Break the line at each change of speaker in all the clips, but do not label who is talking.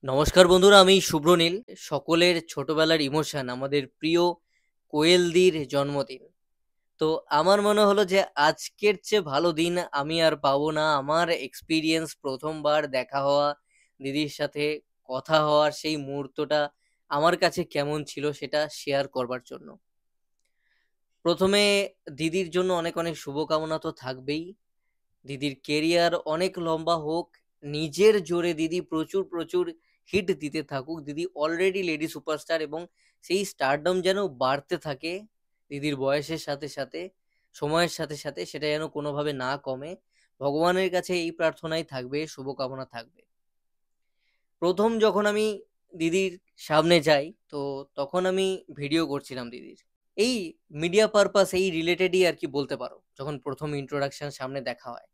নমস্কার বন্ধুরা, আমি শুভ্রনীল। সকলের ছোটবেলার ইমোশন আমাদের প্রিয় কোয়েলদির জন্মদিন। তো আমার মনে হলো যে আজকের চেয়ে ভালো দিন আমি আর পাবো না। আমার এক্সপিরিয়েন্স, প্রথমবার দেখা হওয়া, দিদির সাথে কথা হওয়ার সেই মুহূর্তটা আমার কাছে কেমন ছিল সেটা শেয়ার করবার জন্য। প্রথমে দিদির জন্য অনেক অনেক শুভকামনা তো থাকবেই। দিদির কেরিয়ার অনেক লম্বা হোক, নিজের জোরে দিদি প্রচুর প্রচুর হিট দিতে থাকুক। দিদি অলরেডি লেডি সুপারস্টার এবং সেই স্টারডম যেন বাড়তে থাকে দিদির বয়সের সাথে সাথে, সময়ের সাথে সাথে, সেটা যেন কোনোভাবে না কমে। ভগবানের কাছে এই প্রার্থনাই থাকবে, শুভকামনা থাকবে। প্রথম যখন আমি দিদির সামনে যাই, তো তখন আমি ভিডিও করছিলাম দিদির, এই মিডিয়া পারপাস, এই রিলেটেডই আর কি বলতে পারো। যখন প্রথম ইন্ট্রোডাকশন সামনে দেখা হয়,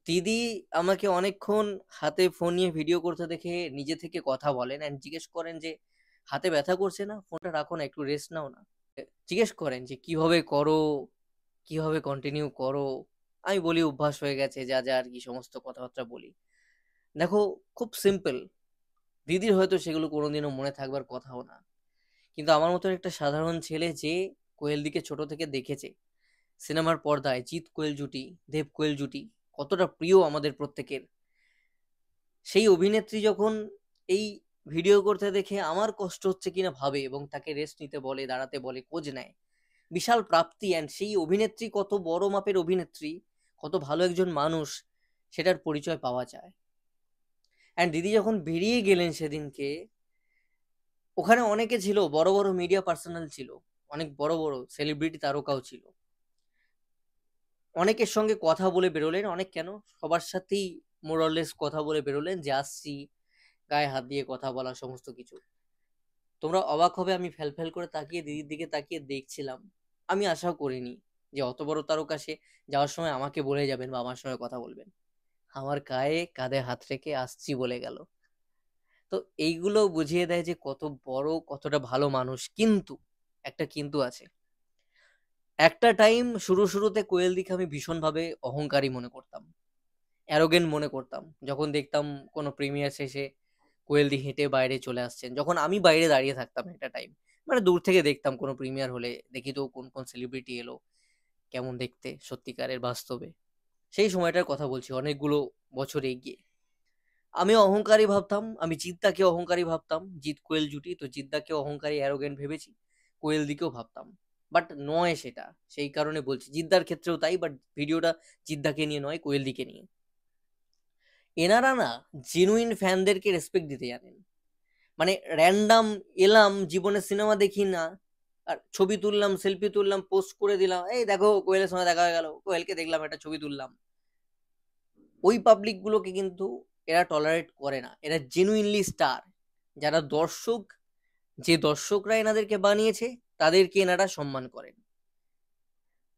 দিদি আমাকে অনেকক্ষণ হাতে ফোন নিয়ে ভিডিও করতে দেখে নিজে থেকে কথা বলেন অ্যান্ড জিজ্ঞেস করেন যে হাতে ব্যথা করছে না, ফোনটা রাখো না, একটু রেস্ট নাও না। জিজ্ঞেস করেন যে কিভাবে করো, কিভাবে কন্টিনিউ করো। আমি বলি অভ্যাস হয়ে গেছে, যা যা আর কি সমস্ত কথাবার্তা বলি। দেখো, খুব সিম্পল। দিদির হয়তো সেগুলো কোনোদিনও মনে থাকবার কথাও না, কিন্তু আমার মতন একটা সাধারণ ছেলে যে কোয়েলদিকে ছোট থেকে দেখেছে, সিনেমার পর্দায় জিৎ কোয়েল জুটি, দেব কোয়েল জুটি কতটা প্রিয় আমাদের প্রত্যেকের, সেই অভিনেত্রী যখন এই ভিডিও করতে দেখে আমার কষ্ট হচ্ছে কিনা ভাবে এবং তাকে রেস্ট নিতে বলে, দাঁড়াতে বলে, খোঁজ নেয়, বিশাল প্রাপ্তি। অ্যান্ড সেই অভিনেত্রী কত বড় মাপের অভিনেত্রী, কত ভালো একজন মানুষ, সেটার পরিচয় পাওয়া যায়। অ্যান্ড দিদি যখন বেরিয়ে গেলেন সেদিনকে, ওখানে অনেকে ছিল, বড় বড় মিডিয়া পার্সোনাল ছিল, অনেক বড় বড় সেলিব্রিটি তারকাও ছিল। অনেকের সঙ্গে কথা বলে বেরোলেন, অনেক কেন, সবার সাথেই মোরলেস কথা বলে বেরোলেন যে আসছি, গায়ে হাত দিয়ে কথা বলা, সমস্ত কিছু। তোমরা অবাক হবে, আমি ফ্যাল ফ্যাল করে তাকিয়ে দিদির দিকে তাকিয়ে দেখছিলাম। আমি আশাও করিনি যে অত বড় তারকা সে যাওয়ার সময় আমাকে বলে যাবেন বা আমার সঙ্গে কথা বলবেন। আমার গায়ে কাঁধে হাত রেখে আসছি বলে গেল। তো এইগুলো বুঝিয়ে দেয় যে কত বড়, কতটা ভালো মানুষ। কিন্তু একটা কিন্তু আছে। একটা টাইম শুরুতে কোয়েলদিকে আমি ভীষণভাবে অহংকারী মনে করতাম, অ্যারোগেন্ট মনে করতাম। যখন দেখতাম কোনো প্রিমিয়ার শেষে কোয়েলদি হেঁটে বাইরে চলে আসছেন, যখন আমি বাইরে দাঁড়িয়ে থাকতাম একটা টাইম, মানে দূর থেকে দেখতাম কোনো প্রিমিয়ার হলে, দেখি তো কোন কোন সেলিব্রিটি এলো, কেমন দেখতে সত্যিকারের বাস্তবে। সেই সময়টার কথা বলছি, অনেকগুলো বছর এগিয়ে। আমি অহংকারী ভাবতাম, আমি জিদ্দাকে অহংকারী ভাবতাম, জিৎ কোয়েল জুটি তো জিদ্দাকে অহংকারী অ্যারোগেন্ট ভেবেছি, কোয়েল দিকেও ভাবতাম। বাট নয় সেটা, সেই কারণে বলছি জিদ্দার ক্ষেত্রেও তাই, বাট ভিডিওটা জিদ্দাকে নিয়ে নয়, কোয়েল দিকে নিয়ে। এনারা না জেনুইন ফ্যানদেরকে রেসপেক্ট দিতে জানেন। মানে র্যান্ডাম এলাম, জীবনে সিনেমা দেখি না, আর ছবি তুললাম, সেলফি তুললাম, পোস্ট করে দিলাম, এই দেখো কোয়েলের সঙ্গে দেখা হয়ে গেল, কোয়েলকে দেখলাম, একটা ছবি তুললাম, ওই পাবলিক গুলোকে কিন্তু এরা টলারেট করে না। এরা জেনুইনলি স্টার, যারা দর্শক, যে দর্শকরা এনাদেরকে বানিয়েছে তাদেরকে এনারা সম্মান করেন।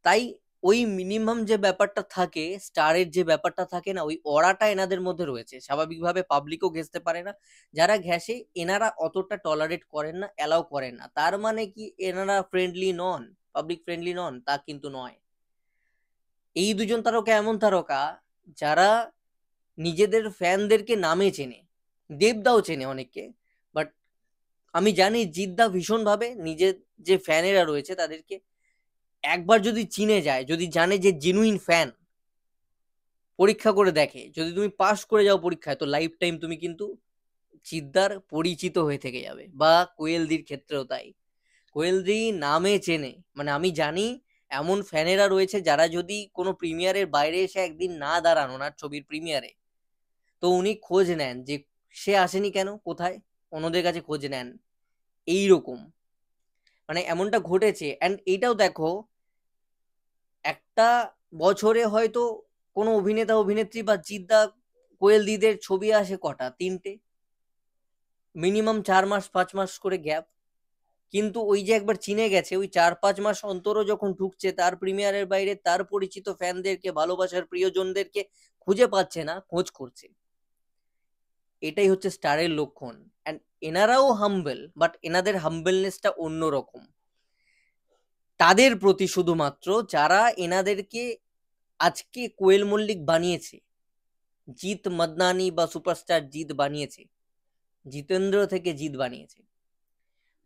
তাই ওই মিনিমাম যে ব্যাপারটা থাকে, স্টারের যে ব্যাপারটা থাকে না, ওই অরাটা এনাদের মধ্যে রয়েছে। স্বাভাবিকভাবে পাবলিকও ঘেঁষতে পারে না, যারা ঘেঁষে এনারা অতটা টলারেট করেন না, অ্যালাউ করেন না। তার মানে কি এনারা ফ্রেন্ডলি নন, পাবলিক ফ্রেন্ডলি নন? তা কিন্তু নয়। এই দুজন তারকা এমন তারকা যারা নিজেদের ফ্যানদেরকে নামে চেনে, দেবদাও চেনে অনেককে, বাট আমি জানি জিদ্দা ভীষণভাবে নিজের যে ফ্যানেরা রয়েছে তাদেরকে একবার যদি চিনে যায়, যদি জানে যে জেনুইন ফ্যান, পরীক্ষা করে দেখে, যদি তুমি পাস করে যাও পরীক্ষায়, তো লাইফ টাইম তুমি কিন্তু জিদ্দার পরিচিত হয়ে থেকে যাবে। বা কোয়েলদির ক্ষেত্রেও তাই, কোয়েলদি নামে চেনে। মানে আমি জানি এমন ফ্যানেরা রয়েছে যারা যদি কোনো প্রিমিয়ারের বাইরে এসে একদিন না দাঁড়ান ওনার ছবির প্রিমিয়ারে, তো উনি খোঁজ নেন যে সে আসেনি কেন, কোথায়, অন্যদের কাছে খোঁজ নেন। এইরকম মানে এমনটা ঘটেছে। অ্যান্ড এইটাও দেখো, একটা বছরে হয়তো কোনো অভিনেতা অভিনেত্রী বা জিদ্দা কোয়েলদিদের ছবি আসে কটা, তিনটে, মিনিমাম 4 মাস 5 মাস করে গ্যাপ। কিন্তু ওই যে একবার চিনে গেছে, ওই 4-5 মাস অন্তরও যখন ঢুকছে তার প্রিমিয়ারের বাইরে তার পরিচিত ফ্যানদেরকে, ভালোবাসার প্রিয়জনদেরকে খুঁজে পাচ্ছে না, খোঁজ করছে। এটাই হচ্ছে স্টারের লক্ষণ। অ্যান্ড এনারাও হাম্বেল, বাট এনাদের হাম্বেলনেসটা অন্যরকম। তাদের প্রতি শুধুমাত্র যারা এনাদেরকে আজকে কোয়েল মল্লিক বানিয়েছে, জিৎ মাদনানি বা সুপারস্টার জিৎ বানিয়েছে, জিতেন্দ্র থেকে জিৎ বানিয়েছে।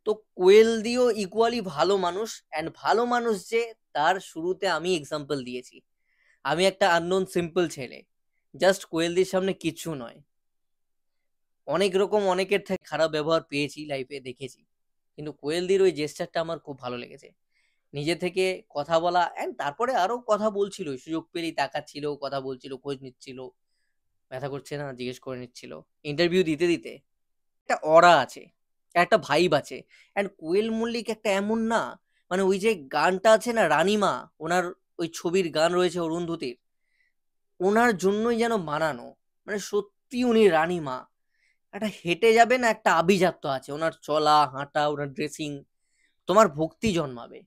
তো কোয়েল দিও ইকুয়ালি ভালো মানুষ, অ্যান্ড ভালো মানুষ যে তার শুরুতে আমি এক্সাম্পল দিয়েছি। আমি একটা আননোন সিম্পল ছেলে, জাস্ট কোয়েলদির সামনে কিচ্ছু নয়। অনেক রকম অনেকের থেকে খারাপ ব্যবহার পেয়েছি লাইফে, দেখেছি, কিন্তু কোয়েলদির ওই জেস্টারটা আমার খুব ভালো লেগেছে। নিজে থেকে কথা বলা, অ্যান্ড তারপরে আরো কথা বলছিল, সুযোগ পেলেই তাকাচ্ছিল, কথা বলছিল, খোঁজ নিচ্ছিল, ব্যথা করছে না জিজ্ঞেস করে নিচ্ছিল, ইন্টারভিউ দিতে দিতে। একটা অরা আছে, একটা ভাইব আছে। অ্যান্ড কোয়েল মল্লিক একটা এমন না, মানে ওই যে গানটা আছে না রানীমা, ওনার ওই ছবির গান রয়েছে অরুন্ধতির, ওনার জন্যই যেন বানানো। মানে সত্যি উনি রানীমা। একটা হেঁটে যাবে না, একটা আভিজাত্য আছে ওনার চলা হাঁটা, ওনার ড্রেসিং, তোমার ভক্তি জন্মাবে।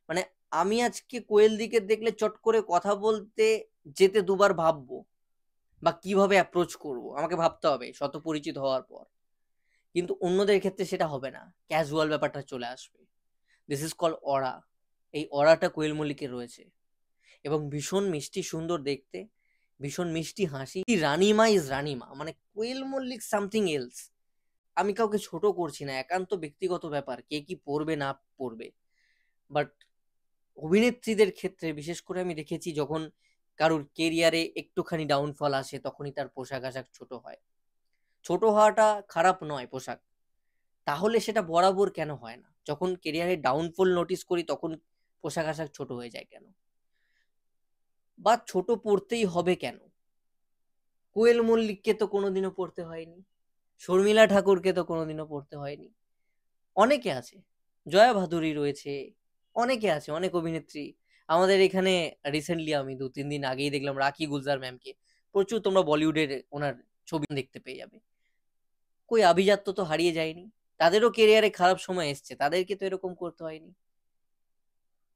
মানে আমি আজকে কোয়েল দিকে দেখলে চট করে কথা বলতে যেতে দুবার ভাববো, বা কিভাবে অ্যাপ্রোচ করব আমাকে ভাবতে হবে শত পরিচিত হওয়ার পর। কিন্তু অন্যদের ক্ষেত্রে সেটা হবে না, ক্যাজুয়াল ব্যাপারটা চলে আসবে। দিস ইজ কল অরা। এই অরাটা কোয়েল মল্লিকের রয়েছে, এবং ভীষণ মিষ্টি সুন্দর দেখতে, ভীষণ মিষ্টি হাসি। রানীমা ইজ রানীমা, মানে কোয়েল মল্লিক সামথিং এলস। আমি কাউকে ছোট করছি না, একান্ত ব্যক্তিগত ব্যাপার, কে কি পড়বে না পড়বে। বাট অভিনেত্রীদের ক্ষেত্রে বিশেষ করে আমি দেখেছি, যখন কারোর কেরিয়ারে একটুখানি ডাউনফল আসে তখনই তার পোশাক আশাক ছোট হয়। ছোট হওয়াটা খারাপ নয় পোশাক, তাহলে সেটা বরাবর কেন হয় না? যখন কেরিয়ারে ডাউনফল নোটিস করি তখন পোশাক আশাক ছোট হয়ে যায় কেন, বা ছোট পড়তেই হবে কেন? কোয়েল মল্লিককে তো কোনোদিনও পড়তে হয়নি, শর্মিলা ঠাকুরকে তো কোনোদিনও পড়তে হয়নি। অনেকে আছে, জয়া ভাদুরী রয়েছে, অনেকে আছে, অনেক অভিনেত্রী। আমাদের এখানে রিসেন্টলি আমি 2-3 দিন আগেই দেখলাম রাখি গুলজার ম্যামকে, প্রচুর তোমরা বলিউডের ওনার ছবি দেখতে পেয়ে যাবে। কই আভিজাত্য তো হারিয়ে যায়নি, তাদেরও কেরিয়ারে খারাপ সময় এসছে, তাদেরকে তো এরকম করতে হয়নি।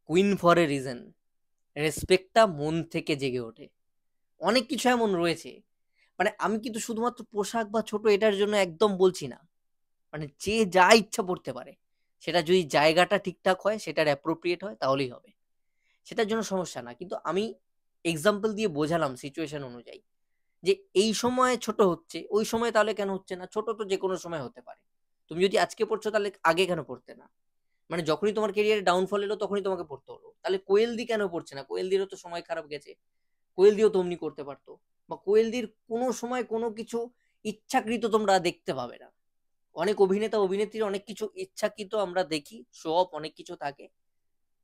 কুইন ফর এ রিজন, রেসপেক্টটা মন থেকে জেগে ওঠে। অনেক কিছু এমন রয়েছে, মানে আমি কিন্তু শুধুমাত্র পোশাক বা ছোট এটার জন্য একদম বলছি না। মানে যে যা ইচ্ছা পড়তে পারে, সেটা যদি জায়গাটা ঠিকঠাক হয়, সেটার অ্যাপ্রোপ্রিয়েট হয়, তাহলেই হবে, সেটার জন্য সমস্যা না। কিন্তু আমি এক্সাম্পল দিয়ে বোঝালাম সিচুয়েশন অনুযায়ী, যে এই সময় ছোট হচ্ছে, ওই সময় তাহলে কেন হচ্ছে না? ছোট তো যে কোনো সময় হতে পারে। তুমি যদি আজকে পড়ছো তাহলে আগে কেন পড়তে না? মানে যখনই তোমার কেরিয়ারে ডাউনফল এলো তখনই তোমাকে পড়তে হলো, তাহলে কোয়েল দি কেন পড়ছে না? কোয়েল দিরও তো সময় খারাপ গেছে, কোয়েল দিও তো অমনি করতে পারতো। বা কোয়েল দির কোনো সময় কোনো কিছু ইচ্ছাকৃত তোমরা দেখতে পাবে না। অনেক অভিনেতা অভিনেত্রীর অনেক কিছু ইচ্ছাকৃত আমরা দেখি, শো অফ অনেক কিছু থাকে,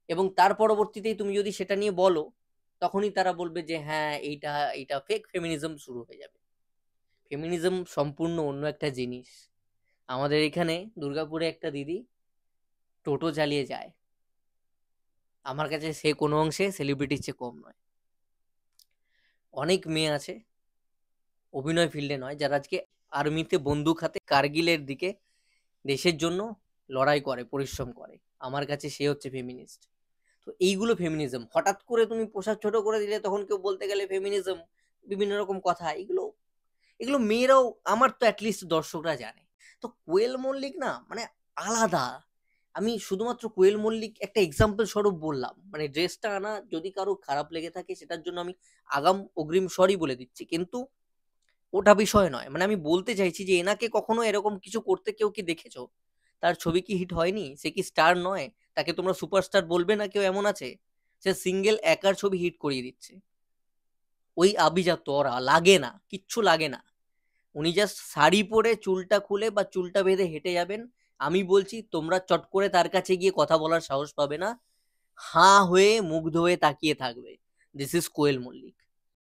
এবং তার পরবর্তীতেই তুমি যদি সেটা নিয়ে বলো, তখনই তারা বলবে যে হ্যাঁ এইটা এইটা ফেক ফেমিনিজম শুরু হয়ে যাবে। ফেমিনিজম সম্পূর্ণ অন্য একটা জিনিস। আমাদের এখানে দুর্গাপুরে একটা দিদি টোটো চালিয়ে যায়, আমার কাছে সে কোনো অংশে সেলিব্রিটির চেয়ে কম নয়। অনেক মেয়ে আছে অভিনয় ফিল্ডে নয়, যারা আজকে আর্মিতে বন্দুক হাতে কার্গিলের দিকে দেশের জন্য লড়াই করে, পরিশ্রম করে। আমার কাছে সে হচ্ছে ফেমিনিস্ট। তো এইগুলো ফেমিনিজম। হঠাৎ করে তুমি পোশাক ছোট করে দিলে তখন কেউ বলতে গেলে ফেমিনিজম, বিভিন্ন রকম কথা, এগুলো এগুলো মেয়েরাও, আমার তো অ্যাটলিস্ট দর্শকরা জানে। তো কোয়েল মল্লিক না মানে আলাদা। আমি শুধুমাত্র কোয়েল মল্লিক একটা এক্সাম্পল স্বরূপ বললাম, মানে ড্রেসটা আনা যদি কারো খারাপ লেগে থাকে সেটার জন্য আমি আগাম অগ্রিম সরি বলে দিচ্ছি, কিন্তু ওটা বিষয় নয়। মানে আমি বলতে চাইছি যে এনাকে কখনো এরকম কিছু করতে কেউ কি দেখেছো? তার ছবি কি হিট হয়নি? সে কি স্টার নয়? তাকে তোমরা সুপারস্টার বলবে না? কেউ এমন আছে সে সিঙ্গেল একার ছবি হিট করিয়ে দিচ্ছে? ওই আভিজাত্য ওরা লাগে না, কিচ্ছু লাগে না। উনি জাস্ট শাড়ি পরে চুলটা খুলে বা চুলটা বেঁধে হেঁটে যাবেন, আমি বলছি তোমরা চট করে তার কাছে গিয়ে কথা বলার সাহস পাবে না, হাঁ হয়ে মুগ্ধ হয়ে তাকিয়ে থাকবে। This is Koel Mallick.